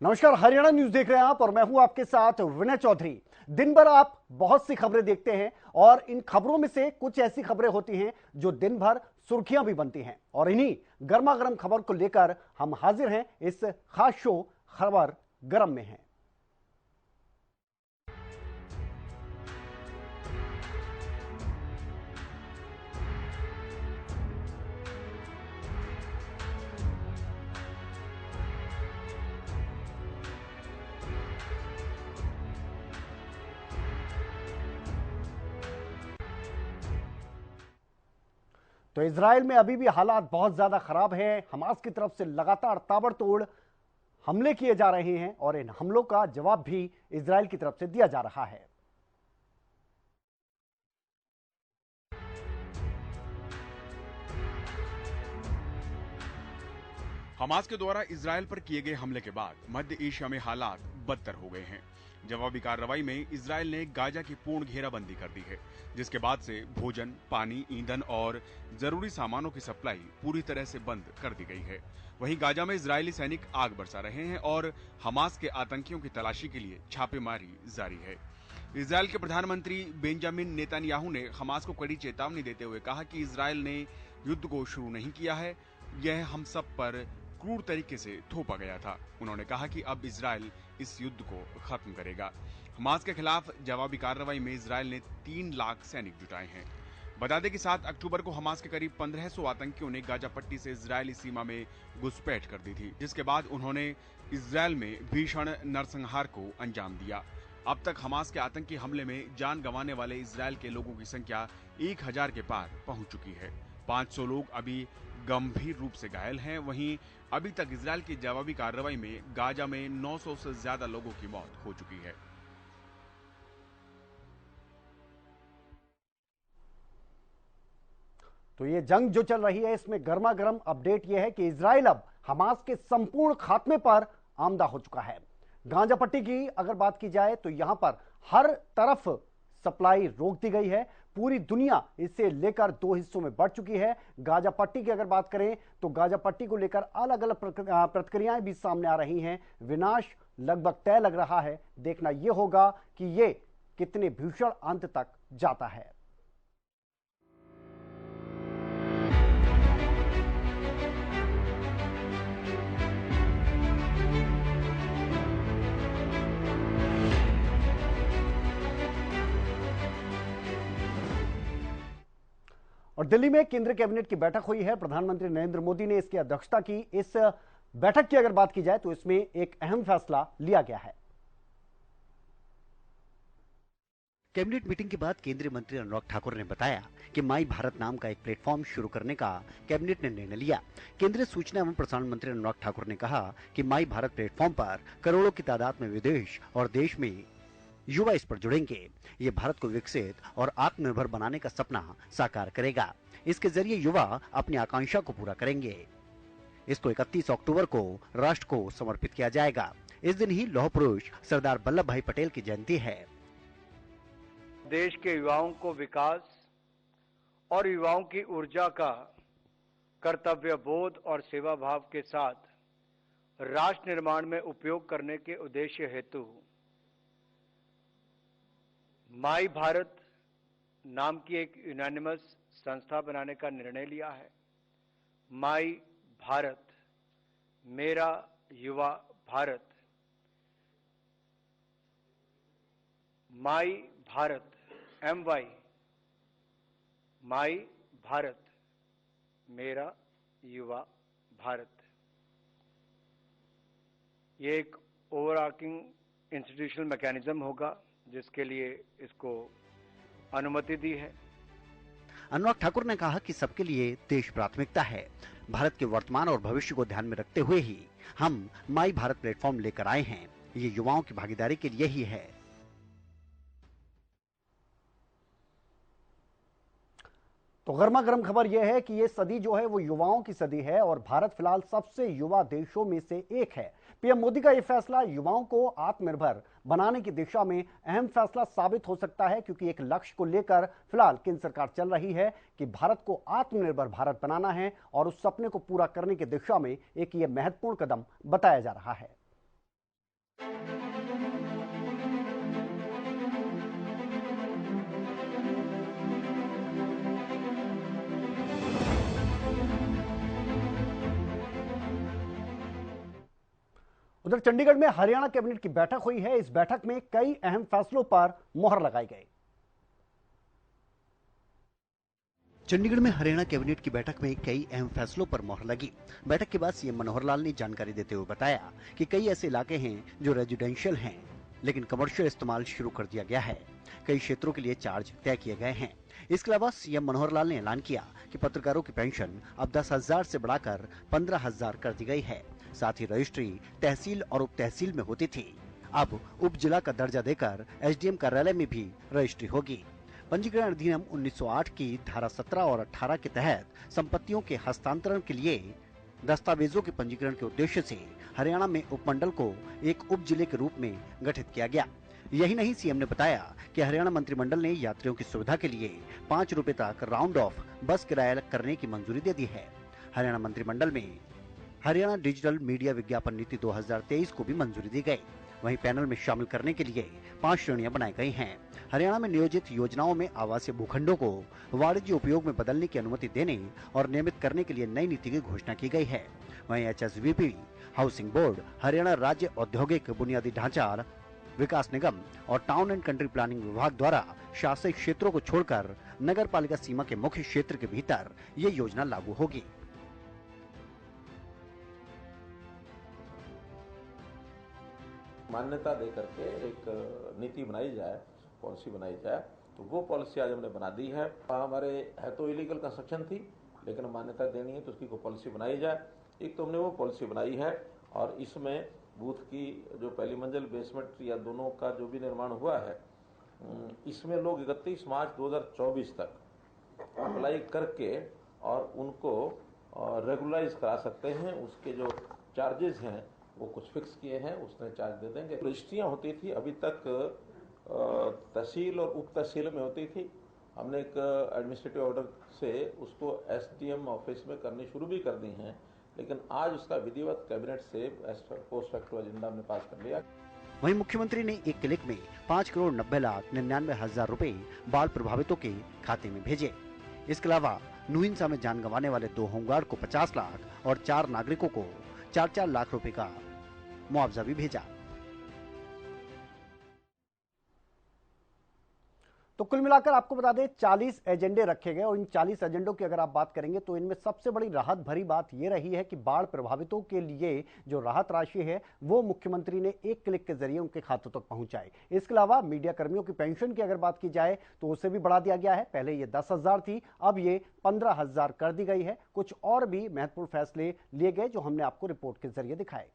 नमस्कार, हरियाणा न्यूज देख रहे हैं आप और मैं हूं आपके साथ विनय चौधरी। दिन भर आप बहुत सी खबरें देखते हैं और इन खबरों में से कुछ ऐसी खबरें होती हैं जो दिन भर सुर्खियां भी बनती हैं और इन्हीं गर्मा गर्म खबर को लेकर हम हाजिर हैं। इस खास शो खबर गर्म में है। तो इजराइल में अभी भी हालात बहुत ज्यादा खराब है। हमास की तरफ से लगातार ताबड़तोड़ हमले किए जा रहे हैं और इन हमलों का जवाब भी इजराइल की तरफ से दिया जा रहा है। हमास के द्वारा इजराइल पर किए गए हमले के बाद मध्य एशिया में हालात बदतर हो गए हैं। जवाबी कार्रवाई में इजराइल ने गाजा की पूर्ण घेराबंदी कर दी है, जिसके बाद से भोजन, पानी, ईंधन और जरूरी सामानों की सप्लाई पूरी तरह से बंद कर दी गई है। वहीं गाजा में इजरायली सैनिक आग बरसा रहे हैं और हमास के आतंकियों की तलाशी के लिए छापेमारी जारी है। इजराइल के प्रधानमंत्री बेंजामिन नेतन्याहू ने हमास को कड़ी चेतावनी देते हुए कहा कि इजराइल ने युद्ध को शुरू नहीं किया है, यह हम सब पर क्रूर तरीके से थोपा गया था। उन्होंने कहा कि अब इजराइल इस युद्ध को खत्म करेगा। हमास के खिलाफ जवाबी कार्रवाई में इजराइल ने 3 लाख सैनिक जुटाए हैं। बता दें कि 7 अक्टूबर को हमास के करीब 1500 आतंकियों ने गाजा पट्टी से इजरायली सीमा में घुसपैठ कर दी थी, जिसके बाद उन्होंने इजराइल में भीषण नरसंहार को अंजाम दिया। अब तक हमास के आतंकी हमले में जान गंवाने वाले इजराइल के लोगों की संख्या 1000 के पार पहुंच चुकी है। 500 लोग अभी गंभीर रूप से घायल हैं। वहीं अभी तक इजराइल की जवाबी कार्रवाई में गाजा में 900 से ज्यादा लोगों की मौत हो चुकी है। तो ये जंग जो चल रही है, इसमें गर्मा गर्म अपडेट यह है कि इजराइल अब हमास के संपूर्ण खात्मे पर आमदा हो चुका है। गाजा पट्टी की अगर बात की जाए तो यहां पर हर तरफ सप्लाई रोक दी गई है। पूरी दुनिया इसे लेकर 2 हिस्सों में बढ़ चुकी है। गाजा पट्टी की अगर बात करें तो गाजा पट्टी को लेकर अलग अलग प्रतिक्रियाएं भी सामने आ रही हैं। विनाश लगभग तय लग रहा है। देखना यह होगा कि यह कितने भीषण अंत तक जाता है। और दिल्ली में केंद्रीय कैबिनेट की बैठक हुई है। प्रधानमंत्री नरेंद्र मोदी ने इसकी अध्यक्षता की। इस बैठक की अगर बात की जाए तो इसमें एक अहम फैसला लिया गया है। कैबिनेट मीटिंग के बाद केंद्रीय मंत्री अनुराग ठाकुर ने बताया कि माई भारत नाम का एक प्लेटफॉर्म शुरू करने का कैबिनेट ने निर्णय लिया। केंद्रीय सूचना एवं प्रसारण मंत्री अनुराग ठाकुर ने कहा कि माई भारत प्लेटफॉर्म पर करोड़ों की तादाद में विदेश और देश में युवा इस पर जुड़ेंगे। ये भारत को विकसित और आत्मनिर्भर बनाने का सपना साकार करेगा। इसके जरिए युवा अपनी आकांक्षा को पूरा करेंगे। इसको 31 अक्टूबर को राष्ट्र को समर्पित किया जाएगा। इस दिन ही लौह पुरुष सरदार वल्लभ भाई पटेल की जयंती है। देश के युवाओं को विकास और युवाओं की ऊर्जा का कर्तव्य बोध और सेवा भाव के साथ राष्ट्र निर्माण में उपयोग करने के उद्देश्य हेतु माई भारत नाम की एक यूनानिमस संस्था बनाने का निर्णय लिया है। माई भारत, मेरा युवा भारत, माई भारत, MY, माई भारत, मेरा युवा भारत। ये एक ओवरआर्चिंग इंस्टीट्यूशनल मैकेनिज्म होगा जिसके लिए इसको अनुमति दी है। अनुराग ठाकुर ने कहा कि सबके लिए देश प्राथमिकता है। भारत के वर्तमान और भविष्य को ध्यान में रखते हुए ही हम माई भारत प्लेटफॉर्म लेकर आए हैं। ये युवाओं की भागीदारी के लिए ही है। तो गर्मा गर्म खबर यह है कि यह सदी जो है वो युवाओं की सदी है और भारत फिलहाल सबसे युवा देशों में से एक है। पीएम मोदी का यह फैसला युवाओं को आत्मनिर्भर बनाने की दिशा में अहम फैसला साबित हो सकता है, क्योंकि एक लक्ष्य को लेकर फिलहाल केंद्र सरकार चल रही है कि भारत को आत्मनिर्भर भारत बनाना है और उस सपने को पूरा करने की दिशा में एक यह महत्वपूर्ण कदम बताया जा रहा है। उधर चंडीगढ़ में हरियाणा कैबिनेट की बैठक हुई है। इस बैठक में कई अहम फैसलों पर मोहर लगाई गई। चंडीगढ़ में हरियाणा कैबिनेट की बैठक में कई अहम फैसलों पर मोहर लगी। बैठक के बाद सीएम मनोहर लाल ने जानकारी देते हुए बताया कि कई ऐसे इलाके हैं जो रेजिडेंशियल हैं, लेकिन कमर्शियल इस्तेमाल शुरू कर दिया गया है। कई क्षेत्रों के लिए चार्ज तय किए गए हैं। इसके अलावा सीएम मनोहर लाल ने ऐलान किया कि पत्रकारों की पेंशन अब 10,000 से बढ़ाकर 15,000 कर दी गई है। साथ ही रजिस्ट्री तहसील और उप तहसील में होती थी, अब उप जिला का दर्जा देकर एसडीएम कार्यालय में भी रजिस्ट्री होगी। पंजीकरण अधिनियम 1908 की धारा 17 और 18 के तहत संपत्तियों के हस्तांतरण के लिए दस्तावेजों के पंजीकरण के उद्देश्य से हरियाणा में उपमंडल को एक उप जिले के रूप में गठित किया गया। यही नहीं, सीएम ने बताया कि हरियाणा मंत्रिमंडल ने यात्रियों की सुविधा के लिए 5 रुपए तक राउंड ऑफ बस किराया करने की मंजूरी दे दी है। हरियाणा मंत्रिमंडल में हरियाणा डिजिटल मीडिया विज्ञापन नीति 2023 को भी मंजूरी दी गई। वहीं पैनल में शामिल करने के लिए 5 श्रेणियां बनाई गई हैं। हरियाणा में नियोजित योजनाओं में आवासीय भूखंडों को वाणिज्य उपयोग में बदलने की अनुमति देने और नियमित करने के लिए नई नीति की घोषणा की गई है। वहीं एचएसवीपी, हाउसिंग बोर्ड, हरियाणा राज्य औद्योगिक बुनियादी ढांचा विकास निगम और टाउन एंड कंट्री प्लानिंग विभाग द्वारा शासित क्षेत्रों को छोड़कर नगर पालिका सीमा के मुख्य क्षेत्र के भीतर ये योजना लागू होगी। मान्यता दे करके एक नीति बनाई जाए, पॉलिसी बनाई जाए, तो वो पॉलिसी आज हमने बना दी है। हमारे है तो इलीगल कंस्ट्रक्शन थी, लेकिन मान्यता देनी है तो उसकी कोई पॉलिसी बनाई जाए। एक तो हमने वो पॉलिसी बनाई है और इसमें बूथ की जो पहली मंजिल, बेसमेंट या दोनों का जो भी निर्माण हुआ है, इसमें लोग 31 मार्च 2024 तक अप्लाई करके और उनको रेगुलराइज करा सकते हैं। उसके जो चार्जेस हैं वो कुछ फिक्स किए हैं, उसने चार्ज दे देंगे। रजिस्ट्रियाँ होती थी अभी तक तहसील और उप तहसील में होती थी। हमने एक एडमिनिस्ट्रेटिव ऑर्डर से उसको एसडीएम ऑफिस में करनी शुरू भी कर दी हैं, लेकिन आज उसका विधिवत कैबिनेट से पोस्ट फैक्टो एजेंडा हमने पास कर लिया। वहीं मुख्यमंत्री ने एक क्लिक में 5,90,99,000 रुपए बाढ़ प्रभावितों के खाते में भेजे। इसके अलावा नुहिंसा में जान गंवाने वाले 2 होमगार्ड को 50 लाख और 4 नागरिकों को 4-4 लाख रुपए का मुआवजा भी भेजा। तो कुल मिलाकर आपको बता दें 40 एजेंडे रखे गए और इन 40 एजेंडों की अगर आप बात करेंगे तो इनमें सबसे बड़ी राहत भरी बात यह रही है कि बाढ़ प्रभावितों के लिए जो राहत राशि है वो मुख्यमंत्री ने एक क्लिक के जरिए उनके खातों तक पहुंचाई। इसके अलावा मीडिया कर्मियों की पेंशन की अगर बात की जाए तो उसे भी बढ़ा दिया गया है। पहले ये 10,000 थी, अब ये 15,000 कर दी गई है। कुछ और भी महत्वपूर्ण फैसले लिए गए जो हमने आपको रिपोर्ट के जरिए दिखाए।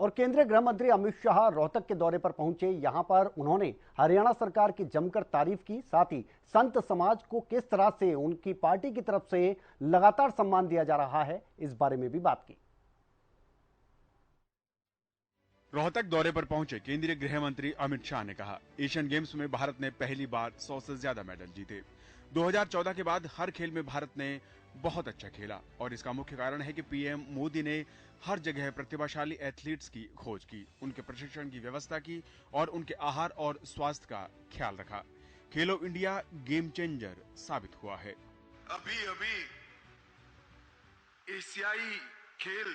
और केंद्रीय गृह मंत्री अमित शाह रोहतक के दौरे पर पहुंचे। यहां पर उन्होंने हरियाणा सरकार की जमकर तारीफ की, साथ ही संत समाज को किस तरह से उनकी पार्टी की तरफ से लगातार सम्मान दिया जा रहा है इस बारे में भी बात की। रोहतक दौरे पर पहुंचे केंद्रीय गृह मंत्री अमित शाह ने कहा, एशियन गेम्स में भारत ने पहली बार 100 से ज्यादा मेडल जीते। 2014 के बाद हर खेल में भारत ने बहुत अच्छा खेला और इसका मुख्य कारण है कि पीएम मोदी ने हर जगह प्रतिभाशाली एथलीट्स की खोज की, उनके प्रशिक्षण की व्यवस्था की और उनके आहार और स्वास्थ्य का ख्याल रखा। खेलो इंडिया गेम चेंजर साबित हुआ है। अभी अभी एशियाई खेल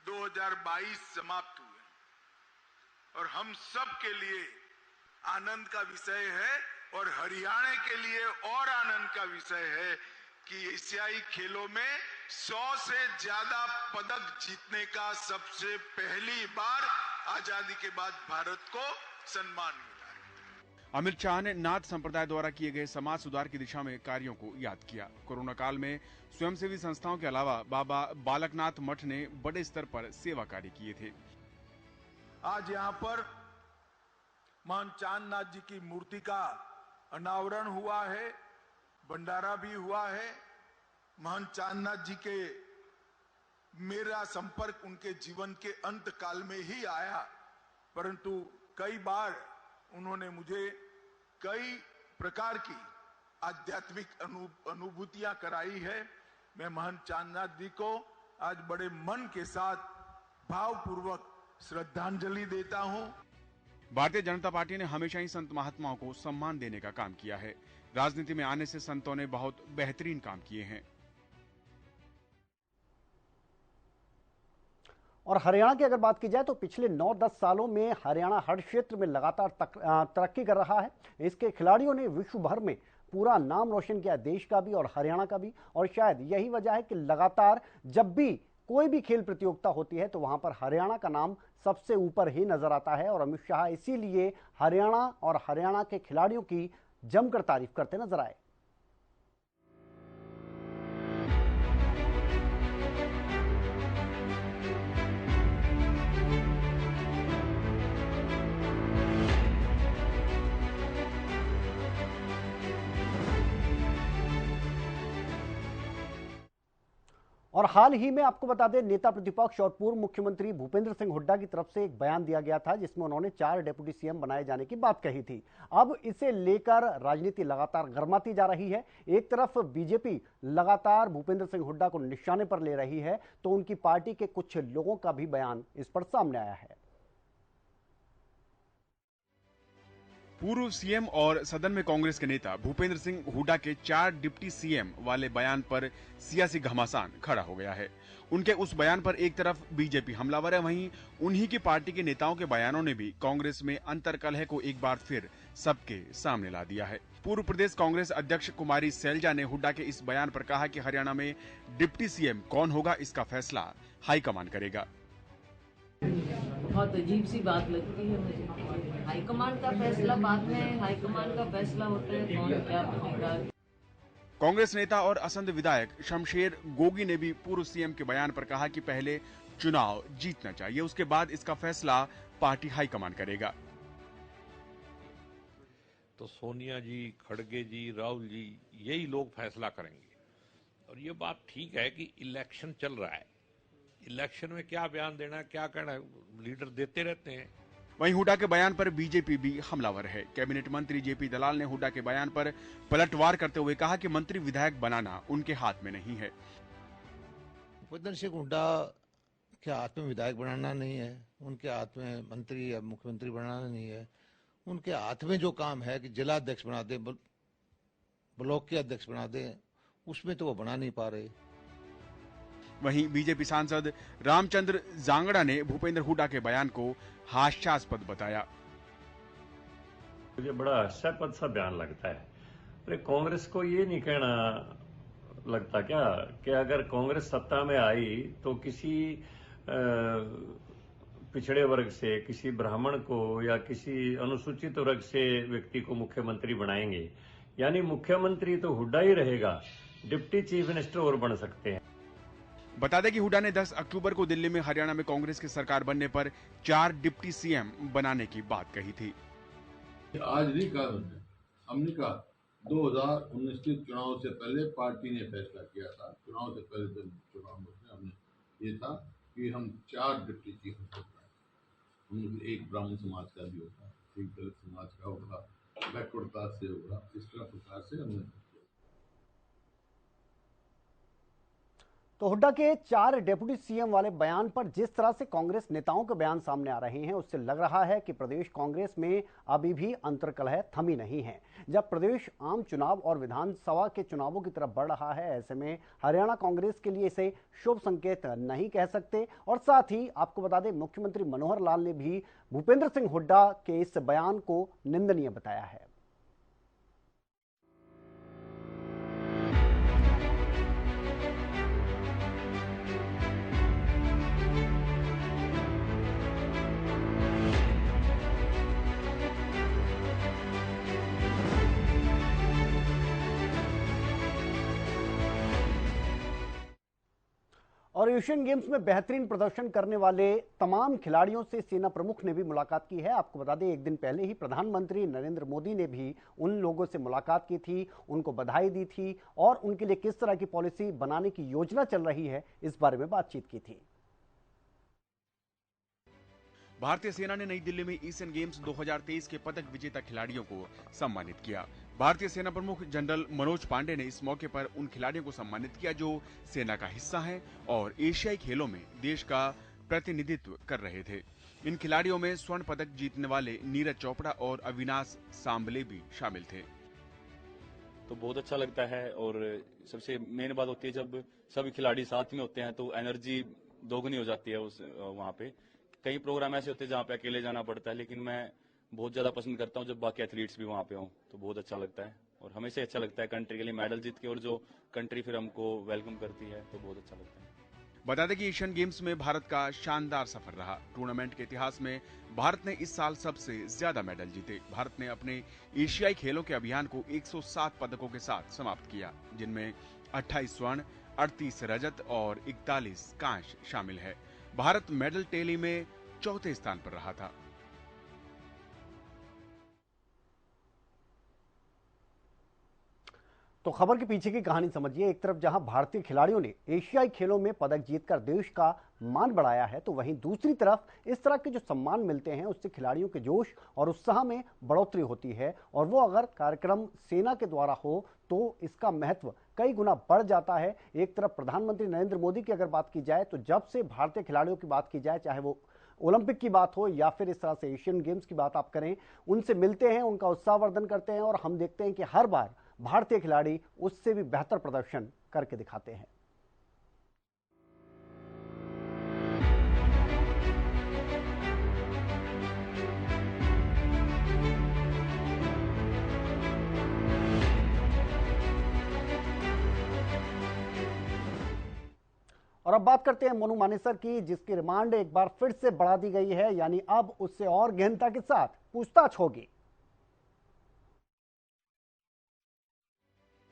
2022 समाप्त हुए और हम सब के लिए आनंद का विषय है और हरियाणा के लिए और आनंद का विषय है कि एशियाई खेलों में 100 से ज्यादा पदक जीतने का सबसे पहली बार आजादी के बाद भारत को सम्मान मिला है। अमित शाह ने नाथ संप्रदाय द्वारा किए गए समाज सुधार की दिशा में कार्यों को याद किया। कोरोना काल में स्वयंसेवी संस्थाओं के अलावा बाबा बालकनाथ मठ ने बड़े स्तर पर सेवा कार्य किए थे। आज यहाँ पर महंत चांदनाथ जी की मूर्ति का अनावरण हुआ है, भंडारा भी हुआ है। महंत चांदनाथ जी के मेरा संपर्क उनके जीवन के अंत काल में ही आया, परंतु कई बार उन्होंने मुझे कई प्रकार की आध्यात्मिक अनुभूतियां कराई है। मैं महंत चांदनाथ जी को आज बड़े मन के साथ भावपूर्वक श्रद्धांजलि देता हूं। भारतीय जनता पार्टी ने हमेशा ही संत महात्माओं को सम्मान देने का काम किया है। राजनीति में आने से संतों ने बहुत बेहतरीन काम किए हैं। और हरियाणा की अगर बात की जाए तो पिछले 9-10 सालों में हरियाणा हर क्षेत्र में लगातार तरक्की कर रहा है। इसके खिलाड़ियों ने विश्व भर में पूरा नाम रोशन किया, देश का भी और हरियाणा का भी। और शायद यही वजह है कि लगातार जब भी कोई भी खेल प्रतियोगिता होती है तो वहां पर हरियाणा का नाम सबसे ऊपर ही नजर आता है। और अमित शाह इसीलिए हरियाणा और हरियाणा के खिलाड़ियों की जमकर तारीफ करते नजर आए। और हाल ही में आपको बता दें, नेता प्रतिपक्ष और पूर्व मुख्यमंत्री भूपेंद्र सिंह हुड्डा की तरफ से एक बयान दिया गया था जिसमें उन्होंने 4 डिप्टी सीएम बनाए जाने की बात कही थी। अब इसे लेकर राजनीति लगातार गर्माती जा रही है। एक तरफ बीजेपी लगातार भूपेंद्र सिंह हुड्डा को निशाने पर ले रही है तो उनकी पार्टी के कुछ लोगों का भी बयान इस पर सामने आया है। पूर्व सीएम और सदन में कांग्रेस के नेता भूपेंद्र सिंह हुड्डा के 4 डिप्टी सीएम वाले बयान पर सियासी घमासान खड़ा हो गया है। उनके उस बयान पर एक तरफ बीजेपी हमलावर है, वहीं उन्हीं की पार्टी के नेताओं के बयानों ने भी कांग्रेस में अंतर्कलह को एक बार फिर सबके सामने ला दिया है। पूर्व प्रदेश कांग्रेस अध्यक्ष कुमारी सैलजा ने हुड्डा के इस बयान पर कहा कि हरियाणा में डिप्टी सीएम कौन होगा इसका फैसला हाईकमान करेगा। बहुत अजीब सी बात लगती है मुझे। हाईकमान का फैसला बाद में, हाईकमान का फैसला होता है कौन क्या बनेगा। कांग्रेस नेता और असंध विधायक शमशेर गोगी ने भी पूर्व सीएम के बयान पर कहा कि पहले चुनाव जीतना चाहिए, उसके बाद इसका फैसला पार्टी हाईकमान करेगा। तो सोनिया जी, खड़गे जी, राहुल जी, यही लोग फैसला करेंगे। और ये बात ठीक है कि इलेक्शन चल रहा है, इलेक्शन में क्या बयान देना, क्या कहना, लीडर देते रहते हैं। वहीं हुड्डा के बयान पर बीजेपी भी हमलावर है। कैबिनेट मंत्री जेपी दलाल ने हुड्डा के बयान पर पलटवार करते हुए कहा कि मंत्री विधायक बनाना उनके हाथ में नहीं है। भूपेंद्र सिंह हुड्डा के हाथ में विधायक बनाना नहीं है, उनके हाथ में मंत्री या मुख्यमंत्री बनाना नहीं है। उनके हाथ में जो काम है कि जिला अध्यक्ष बना दे, ब्लॉक के अध्यक्ष बना दे, उसमें तो वो बना नहीं पा रहे। वहीं बीजेपी सांसद रामचंद्र जांगड़ा ने भूपेंद्र हुड्डा के बयान को हास्यास्पद बताया। मुझे बड़ा हास्यास्पद सा बयान लगता है। अरे कांग्रेस को ये नहीं कहना लगता क्या कि अगर कांग्रेस सत्ता में आई तो किसी पिछड़े वर्ग से, किसी ब्राह्मण को या किसी अनुसूचित वर्ग से व्यक्ति को मुख्यमंत्री बनाएंगे, यानी मुख्यमंत्री तो हुड्डा ही रहेगा, डिप्टी चीफ मिनिस्टर और बन सकते हैं। बता दें कि हुड्डा ने 10 अक्टूबर को दिल्ली में हरियाणा में कांग्रेस की सरकार बनने पर 4 डिप्टी सीएम बनाने की बात कही थी। आज नहीं कहा हमने कहा 2019 के चुनाव से पहले पार्टी ने फैसला किया था। चुनाव से पहले जब चुनाव में हमने ये था कि हम 4 डिप्टी चीफ मिनिस्टर, एक ब्राह्मण समाज का भी होगा, एक दलित समाज का होगा, बैकवर्ड कास्ट से होगा, इस तरह प्रकार से हमने। तो हुड्डा के 4 डेप्यूटी सीएम वाले बयान पर जिस तरह से कांग्रेस नेताओं के बयान सामने आ रहे हैं, उससे लग रहा है कि प्रदेश कांग्रेस में अभी भी अंतर्कलह थमी नहीं है। जब प्रदेश आम चुनाव और विधानसभा के चुनावों की तरफ बढ़ रहा है, ऐसे में हरियाणा कांग्रेस के लिए इसे शुभ संकेत नहीं कह सकते। और साथ ही आपको बता दें, मुख्यमंत्री मनोहर लाल ने भी भूपेंद्र सिंह हुड्डा के इस बयान को निंदनीय बताया है। और एशियन गेम्स में बेहतरीन प्रदर्शन करने वाले तमाम खिलाड़ियों से सेना प्रमुख ने भी मुलाकात की है। आपको बता दें, एक दिन पहले ही प्रधानमंत्री नरेंद्र मोदी ने भी उन लोगों से मुलाकात की थी, उनको बधाई दी थी और उनके लिए किस तरह की पॉलिसी बनाने की योजना चल रही है, इस बारे में बातचीत की थी। भारतीय सेना ने नई दिल्ली में एशियन गेम्स 2023 के पदक विजेता खिलाड़ियों को सम्मानित किया। भारतीय सेना प्रमुख जनरल मनोज पांडे ने इस मौके पर उन खिलाड़ियों को सम्मानित किया जो सेना का हिस्सा हैं और एशियाई खेलों में देश का प्रतिनिधित्व कर रहे थे। इन खिलाड़ियों में स्वर्ण पदक जीतने वाले नीरज चोपड़ा और अविनाश सांबले भी शामिल थे। तो बहुत अच्छा लगता है और सबसे मेन बात होती है जब सभी खिलाड़ी साथ में होते हैं तो एनर्जी दोगुनी हो जाती है उस वहाँ पे। कई प्रोग्राम ऐसे होते हैं जहाँ पे अकेले जाना पड़ता है, लेकिन मैं बहुत ज्यादा पसंद करता हूँ जब बाकी एथलीट्स भी वहाँ पे हों, तो बहुत अच्छा लगता है और हमेशा अच्छा लगता है कंट्री के लिए मेडल जीत के, और जो कंट्री फिर हमको वेलकम करती है तो बहुत अच्छा लगता है। बता दें कि एशियन गेम्स में भारत का शानदार सफर रहा। टूर्नामेंट के इतिहास में भारत ने इस साल सबसे ज्यादा मेडल जीते। भारत ने अपने एशियाई खेलों के अभियान को 107 पदकों के साथ समाप्त किया, जिनमें 28 स्वर्ण, 38 रजत और 41 कांस्य शामिल है। भारत मेडल टेली में चौथे स्थान पर रहा था। तो खबर के पीछे की कहानी समझिए। एक तरफ जहां भारतीय खिलाड़ियों ने एशियाई खेलों में पदक जीतकर देश का मान बढ़ाया है, तो वहीं दूसरी तरफ इस तरह के जो सम्मान मिलते हैं उससे खिलाड़ियों के जोश और उत्साह में बढ़ोतरी होती है, और वो अगर कार्यक्रम सेना के द्वारा हो तो इसका महत्व कई गुना बढ़ जाता है। एक तरफ प्रधानमंत्री नरेंद्र मोदी की अगर बात की जाए तो जब से भारतीय खिलाड़ियों की बात की जाए, चाहे वो ओलंपिक की बात हो या फिर इस तरह से एशियन गेम्स की बात आप करें, उनसे मिलते हैं, उनका उत्साहवर्धन करते हैं और हम देखते हैं कि हर बार भारतीय खिलाड़ी उससे भी बेहतर प्रदर्शन करके दिखाते हैं। और अब बात करते हैं मोनू मानेसर की, जिसकी रिमांड एक बार फिर से बढ़ा दी गई है, यानी अब उससे और गहनता के साथ पूछताछ होगी।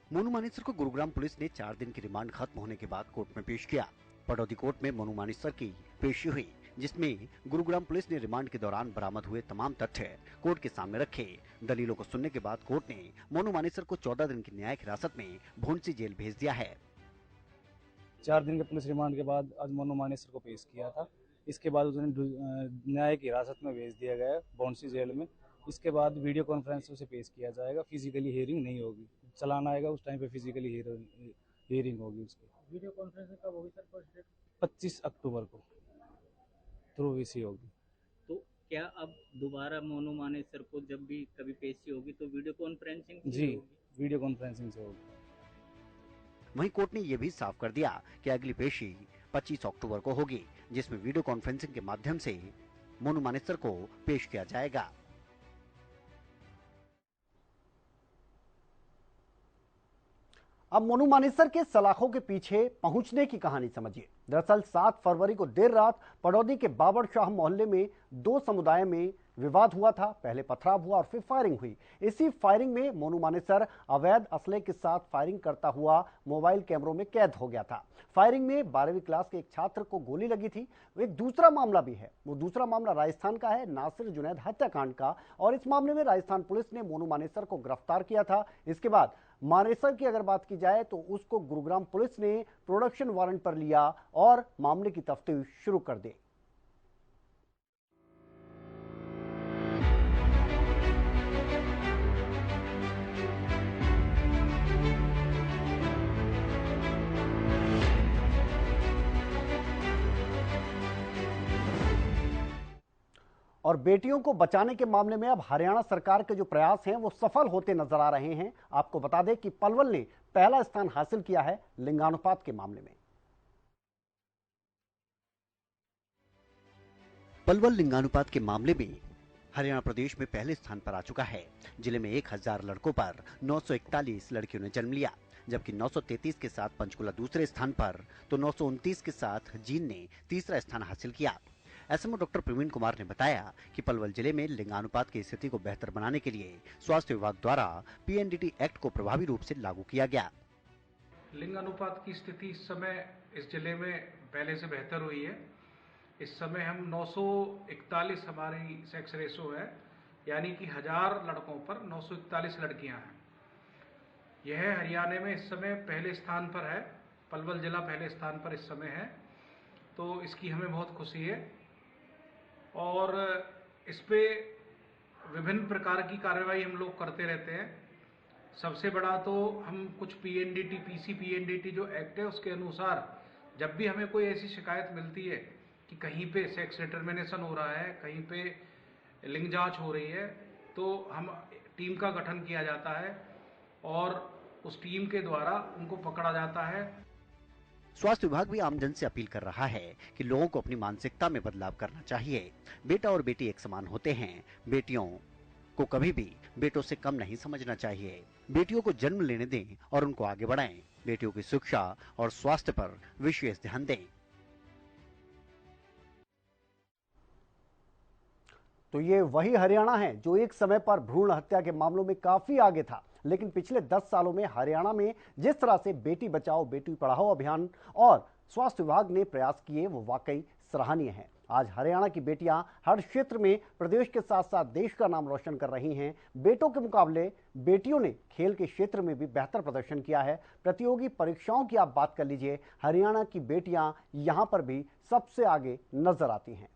मोनू मानेसर को गुरुग्राम पुलिस ने 4 दिन की रिमांड खत्म होने के बाद कोर्ट में पेश किया। पटौदी कोर्ट में मोनू मानेसर की पेशी हुई, जिसमें गुरुग्राम पुलिस ने रिमांड के दौरान बरामद हुए तमाम तथ्य कोर्ट के सामने रखे। दलीलों को सुनने के बाद कोर्ट ने मोनू मानेसर को 14 दिन की न्यायिक हिरासत में भोंडसी जेल भेज दिया है। 4 दिन के पुलिस रिमांड के बाद आज मोनू मानेसर को पेश किया था। इसके बाद उन्हें न्यायिक हिरासत में भेज दिया गया भोंडसी जेल में। इसके बाद वीडियो कॉन्फ्रेंस से पेश किया जाएगा, फिजिकली हियरिंग नहीं होगी। चलान आएगा उस टाइम पे फिजिकली हियरिंग होगी उसकी। वीडियो कॉन्फ्रेंस कब होगी सर? फर्स्ट डेट 25 अक्टूबर को थ्रू वीसी होगी। तो क्या अब दोबारा मोनू मानेसर को जब भी कभी पेशी होगी तो वीडियो कॉन्फ्रेंसिंग जी वीडियो कॉन्फ्रेंसिंग से होगी। वहीं कोर्ट ने यह भी साफ कर दिया कि अगली पेशी 25 अक्टूबर को होगी, जिसमें वीडियो कॉन्फ्रेंसिंग के माध्यम से मोनू मानेसर को पेश किया जाएगा। अब मोनू मानेसर के सलाखों के पीछे पहुंचने की कहानी समझिए। दरअसल 7 फरवरी को देर रात पटौदी के बाबर शाह मोहल्ले में 2 समुदाय में विवाद हुआ था। पहले पथराव हुआ और फिर फायरिंग हुई। इसी फायरिंग में मोनू मानेसर अवैध असले के साथ फायरिंग करता हुआ मोबाइल कैमरों में कैद हो गया था। फायरिंग में 12वीं क्लास के एक छात्र को गोली लगी थी। एक दूसरा मामला भी है, वो दूसरा मामला राजस्थान का है, नासिर जुनैद हत्याकांड का, और इस मामले में राजस्थान पुलिस ने मोनू मानेसर को गिरफ्तार किया था। इसके बाद मानेसर की अगर बात की जाए तो उसको गुरुग्राम पुलिस ने प्रोडक्शन वारंट पर लिया और मामले की तफ्तीश शुरू कर दी। और बेटियों को बचाने के मामले में अब हरियाणा सरकार के जो प्रयास हैं वो सफल होते नजर आ रहे हैं। आपको बता दें कि पलवल ने पहला स्थान हासिल किया है लिंगानुपात के मामले में। पलवल लिंगानुपात के मामले में हरियाणा प्रदेश में पहले स्थान पर आ चुका है। जिले में 1000 लड़कों पर 941 लड़कियों ने जन्म लिया, जबकि 933 के साथ पंचकुला दूसरे स्थान पर तो 929 के साथ जींद ने तीसरा स्थान हासिल किया। एसएमओ डॉक्टर प्रवीण कुमार ने बताया कि पलवल जिले में लिंगानुपात की स्थिति को बेहतर बनाने के लिए स्वास्थ्य विभाग द्वारा पीएनडीटी एक्ट को प्रभावी रूप से लागू किया गया। लिंगानुपात की स्थिति इस समय इस जिले में पहले से बेहतर हुई है। इस समय हम 941 हमारी सेक्स रेशो है, यानी कि 1000 लड़कों पर 941 लड़कियां हैं। यह हरियाणा में इस समय पहले स्थान पर है। पलवल जिला पहले स्थान पर इस समय है, तो इसकी हमें बहुत खुशी है। और इस पे विभिन्न प्रकार की कार्रवाई हम लोग करते रहते हैं। सबसे बड़ा तो हम कुछ पीएनडीटी जो एक्ट है उसके अनुसार जब भी हमें कोई ऐसी शिकायत मिलती है कि कहीं पे सेक्स डिटर्मिनेशन हो रहा है, कहीं पे लिंग जांच हो रही है, तो हम टीम का गठन किया जाता है और उस टीम के द्वारा उनको पकड़ा जाता है। स्वास्थ्य विभाग भी आमजन से अपील कर रहा है कि लोगों को अपनी मानसिकता में बदलाव करना चाहिए। बेटा और बेटी एक समान होते हैं। बेटियों को कभी भी बेटों से कम नहीं समझना चाहिए। बेटियों को जन्म लेने दें और उनको आगे बढ़ाएं। बेटियों की शिक्षा और स्वास्थ्य पर विशेष ध्यान दें। तो ये वही हरियाणा है जो एक समय पर भ्रूण हत्या के मामलों में काफी आगे था, लेकिन पिछले 10 सालों में हरियाणा में जिस तरह से बेटी बचाओ बेटी पढ़ाओ अभियान और स्वास्थ्य विभाग ने प्रयास किए वो वाकई सराहनीय है। आज हरियाणा की बेटियां हर क्षेत्र में प्रदेश के साथ साथ देश का नाम रोशन कर रही हैं। बेटों के मुकाबले बेटियों ने खेल के क्षेत्र में भी बेहतर प्रदर्शन किया है। प्रतियोगी परीक्षाओं की आप बात कर लीजिए, हरियाणा की बेटियां यहां पर भी सबसे आगे नजर आती हैं।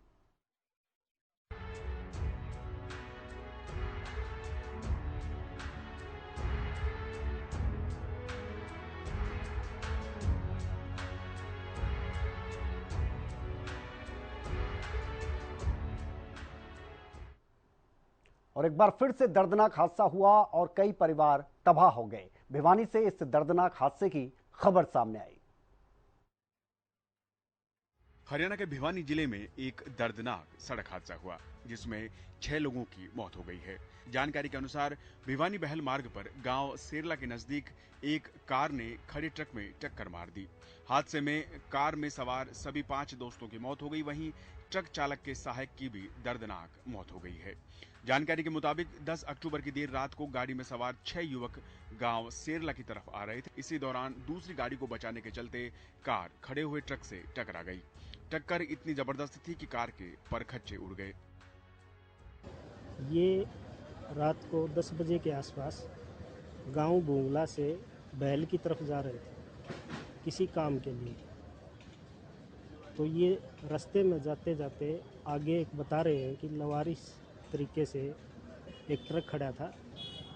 और एक बार फिर से दर्दनाक हादसा हुआ और कई परिवार तबाह हो गए। भिवानी से इस दर्दनाक हादसे की खबर सामने आई। हरियाणा के भिवानी जिले में एक दर्दनाक सड़क हादसा हुआ जिसमें 6 लोगों की मौत हो गई है। जानकारी के अनुसार भिवानी बहल मार्ग पर गांव सेरला के नजदीक एक कार ने खड़े ट्रक में टक्कर मार दी। हादसे में कार में सवार सभी 5 दोस्तों की मौत हो गई, वहीं ट्रक चालक के सहायक की भी दर्दनाक मौत हो गई है। जानकारी के मुताबिक 10 अक्टूबर की देर रात को गाड़ी में सवार 6 युवक गांव सेरला की तरफ आ रहे थे। इसी दौरान दूसरी गाड़ी को बचाने के चलते कार खड़े हुए ट्रक से टकरा गई। टक्कर इतनी जबरदस्त थी कि कार के परखच्चे उड़ गए। ये रात को 10 बजे के आसपास गांव बोंगला से बहल की तरफ जा रहे थे किसी काम के लिए। तो ये रास्ते में जाते जाते आगे एक बता रहे हैं कि लवारिस तरीके से एक ट्रक खड़ा था।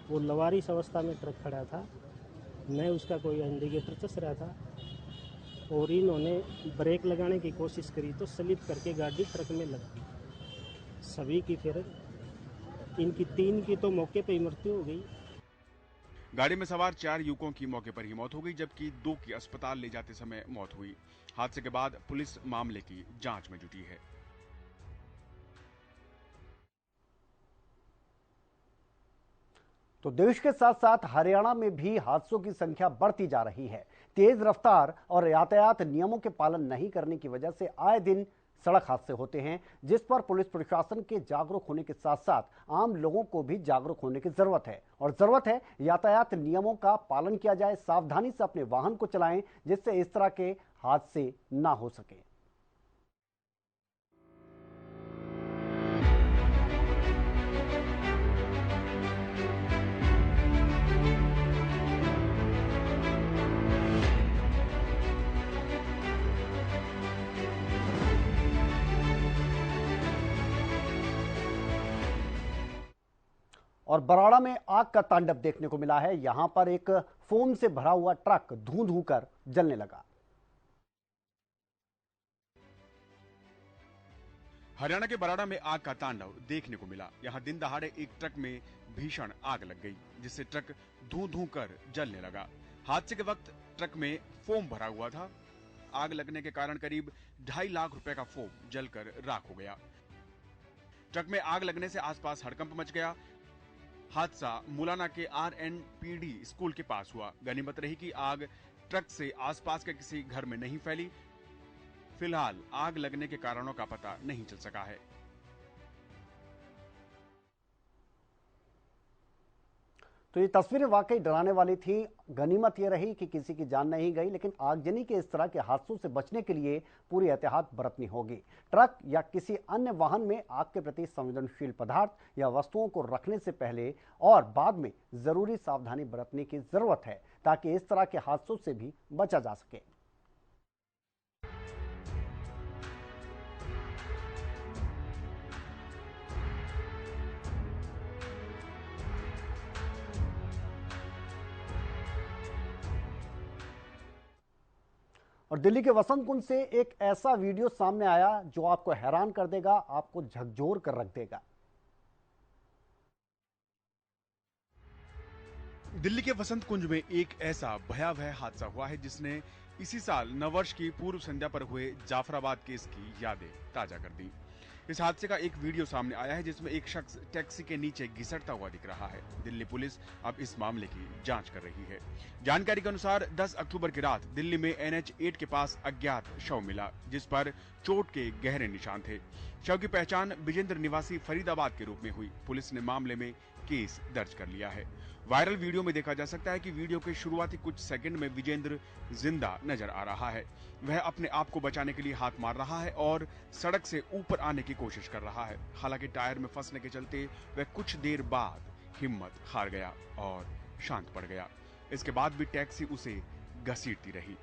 वो लवारिस अवस्था में ट्रक खड़ा था, मैं उसका कोई इंडिकेटर चस रहा था और इन्होंने ब्रेक लगाने की कोशिश करी तो स्लिप करके गाड़ी ट्रक में लग गई। सभी की फिर इनकी 3 की तो मौके पे ही मृत्यु हो गई। गाड़ी में सवार 4 युवकों की मौके पर ही मौत हो गई, जबकि 2 की अस्पताल ले जाते समय मौत हुई। हादसे के बाद पुलिस मामले की जांच में जुटी है। तो देश के साथ साथ हरियाणा में भी हादसों की संख्या बढ़ती जा रही है। तेज रफ्तार और यातायात नियमों के पालन नहीं करने की वजह से आए दिन सड़क हादसे होते हैं, जिस पर पुलिस प्रशासन के जागरूक होने के साथ साथ आम लोगों को भी जागरूक होने की जरूरत है। और जरूरत है यातायात नियमों का पालन किया जाए, सावधानी से अपने वाहन को चलाएं जिससे इस तरह के हादसे ना हो सके। और बराड़ा में आग का तांडव देखने को मिला है। यहां पर एक फोम से भरा हुआ ट्रक धूं धूं कर जलने लगा। हरियाणा के बराड़ा में आग का तांडव देखने को मिला। यहां दिन दहाड़े एक ट्रक में भीषण आग लग गई, जिससे ट्रक धूं धूं कर जलने लगा। हादसे के वक्त ट्रक में फोम भरा हुआ था। आग लगने के कारण करीब 2.5 लाख रुपए का फोम जलकर राख हो गया। ट्रक में आग लगने से आसपास हड़कंप मच गया। हादसा मुलाना के RNPD स्कूल के पास हुआ। गनीमत रही कि आग ट्रक से आसपास के किसी घर में नहीं फैली। फिलहाल आग लगने के कारणों का पता नहीं चल सका है। तो ये तस्वीरें वाकई डराने वाली थी। गनीमत ये रही कि किसी की जान नहीं गई, लेकिन आगजनी के इस तरह के हादसों से बचने के लिए पूरी एहतियात बरतनी होगी। ट्रक या किसी अन्य वाहन में आग के प्रति संवेदनशील पदार्थ या वस्तुओं को रखने से पहले और बाद में जरूरी सावधानी बरतने की जरूरत है, ताकि इस तरह के हादसों से भी बचा जा सके। और दिल्ली के वसंत कुंज से एक ऐसा वीडियो सामने आया जो आपको हैरान कर देगा, आपको झकझोर कर रख देगा। दिल्ली के वसंत कुंज में एक ऐसा भयावह हादसा हुआ है जिसने इसी साल नववर्ष की पूर्व संध्या पर हुए जाफराबाद केस की यादें ताजा कर दी। इस हादसे का एक वीडियो सामने आया है जिसमें एक शख्स टैक्सी के नीचे घिसटता हुआ दिख रहा है। दिल्ली पुलिस अब इस मामले की जांच कर रही है। जानकारी के अनुसार 10 अक्टूबर की रात दिल्ली में NH8 के पास अज्ञात शव मिला, जिस पर चोट के गहरे निशान थे। शव की पहचान विजेंद्र निवासी फरीदाबाद के रूप में हुई। पुलिस ने मामले में केस दर्ज कर लिया है। वायरल वीडियो में देखा जा सकता है कि वीडियो के शुरुआती कुछ सेकंड में विजेंद्र जिंदा नजर आ रहा है। वह अपने आप को बचाने के लिए हाथ मार रहा है और सड़क से ऊपर आने की कोशिश कर रहा है। हालांकि टायर में फंसने के चलते वह कुछ देर बाद हिम्मत हार गया और शांत पड़ गया। इसके बाद भी टैक्सी उसे घसीटती रही।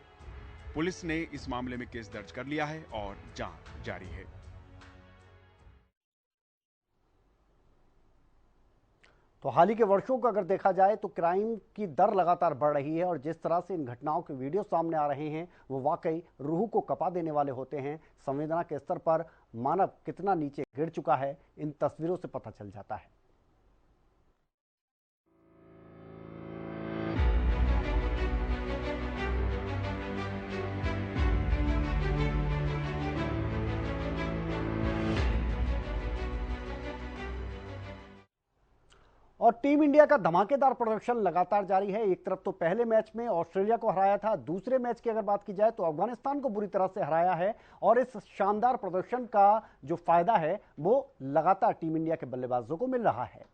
पुलिस ने इस मामले में केस दर्ज कर लिया है और जांच जारी है। तो हाल ही के वर्षों को अगर देखा जाए तो क्राइम की दर लगातार बढ़ रही है और जिस तरह से इन घटनाओं के वीडियो सामने आ रहे हैं वो वाकई रूह को कपा देने वाले होते हैं। संवेदना के स्तर पर मानव कितना नीचे गिर चुका है, इन तस्वीरों से पता चल जाता है। और टीम इंडिया का धमाकेदार प्रदर्शन लगातार जारी है। एक तरफ तो पहले मैच में ऑस्ट्रेलिया को हराया था, दूसरे मैच की अगर बात की जाए तो अफगानिस्तान को बुरी तरह से हराया है और इस शानदार प्रदर्शन का जो फायदा है वो लगातार टीम इंडिया के बल्लेबाजों को मिल रहा है।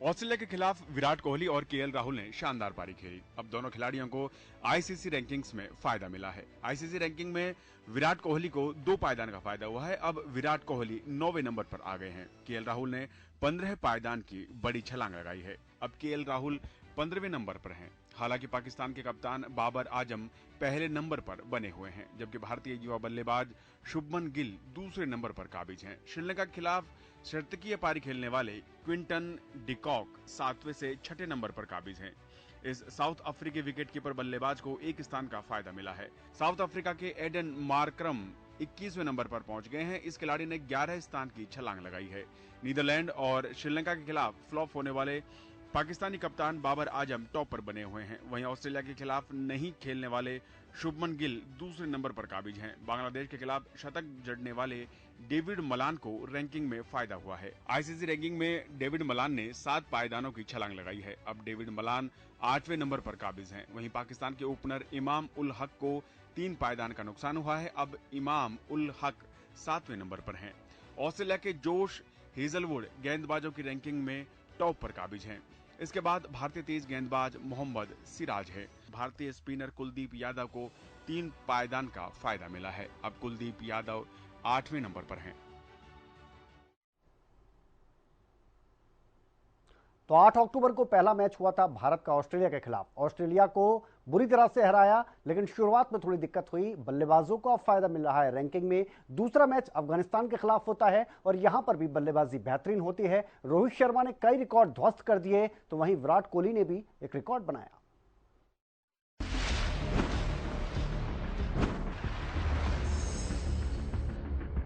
ऑस्ट्रेलिया के खिलाफ विराट कोहली और KL राहुल ने शानदार पारी खेली। अब दोनों खिलाड़ियों को ICC रैंकिंग्स में फायदा मिला है। ICC रैंकिंग में विराट कोहली को 2 पायदान का फायदा हुआ है। अब विराट कोहली 9वें नंबर पर आ गए हैं। KL राहुल ने 15 पायदान की बड़ी छलांग लगाई है। अब KL राहुल 15वें नंबर पर हैं। हालांकि पाकिस्तान के कप्तान बाबर आजम पहले नंबर पर बने हुए हैं, जबकि भारतीय युवा बल्लेबाज शुभमन गिल दूसरे नंबर पर काबिज हैं। श्रीलंका के खिलाफ शतकीय पारी खेलने वाले क्विंटन डिकॉक 7वें से 6ठे नंबर पर काबिज हैं। इस साउथ अफ्रीकी विकेटकीपर बल्लेबाज को एक स्थान का फायदा मिला है। साउथ अफ्रीका के एडन मार्करम 21वें नंबर पर पहुंच गए हैं। इस खिलाड़ी ने 11 स्थान की छलांग लगाई है। नीदरलैंड और श्रीलंका के खिलाफ फ्लॉप होने वाले पाकिस्तानी कप्तान बाबर आजम टॉप पर बने हुए हैं। वहीं ऑस्ट्रेलिया के खिलाफ नहीं खेलने वाले शुभमन गिल दूसरे नंबर पर काबिज हैं। बांग्लादेश के खिलाफ शतक जड़ने वाले डेविड मलान को रैंकिंग में फायदा हुआ है। ICC रैंकिंग में डेविड मलान ने 7 पायदानों की छलांग लगाई है। अब डेविड मलान 8वें नंबर पर काबिज हैं। वहीं पाकिस्तान के ओपनर इमाम उल हक को 3 पायदान का नुकसान हुआ है। अब इमाम उल हक 7वें नंबर पर हैं। ऑस्ट्रेलिया के जोश हेजलवुड गेंदबाजों की रैंकिंग में टॉप पर काबिज हैं। इसके बाद भारतीय तेज गेंदबाज मोहम्मद सिराज है। भारतीय स्पिनर कुलदीप यादव को 3 पायदान का फायदा मिला है। अब कुलदीप यादव 8वें नंबर पर हैं। तो 8 अक्टूबर को पहला मैच हुआ था भारत का ऑस्ट्रेलिया के खिलाफ। ऑस्ट्रेलिया को बुरी तरह से हराया, लेकिन शुरुआत में थोड़ी दिक्कत हुई। बल्लेबाजों को अब फायदा मिल रहा है रैंकिंग में। दूसरा मैच अफगानिस्तान के खिलाफ होता है और यहां पर भी बल्लेबाजी बेहतरीन होती है। रोहित शर्मा ने कई रिकॉर्ड ध्वस्त कर दिए, तो वहीं विराट कोहली ने भी एक रिकॉर्ड बनाया।